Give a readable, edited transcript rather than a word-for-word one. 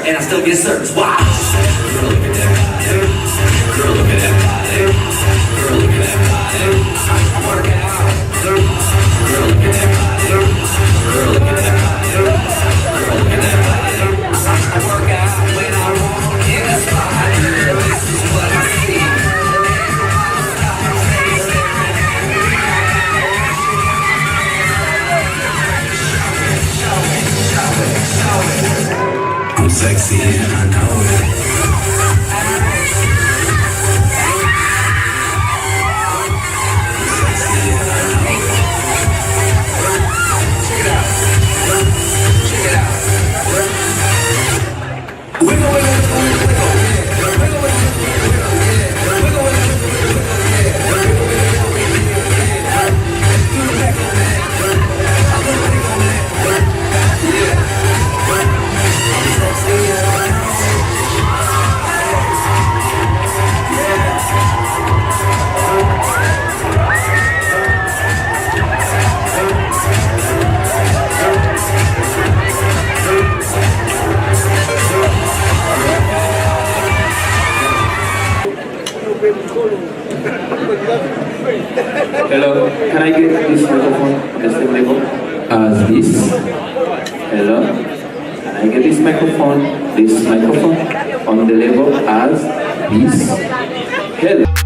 And I still get searched. Wow. Girl, look at that body. Girl, look at that body. Girl, look at that body. I work out. Girl, look at that body. Girl, look at that body. Girl, look at that body. I work out when I walk in the spot. This is what I see. I'm sexy and I know it. Hello, can I get this microphone on the same level as this? Hello, can I get this microphone on the level as this? Hello.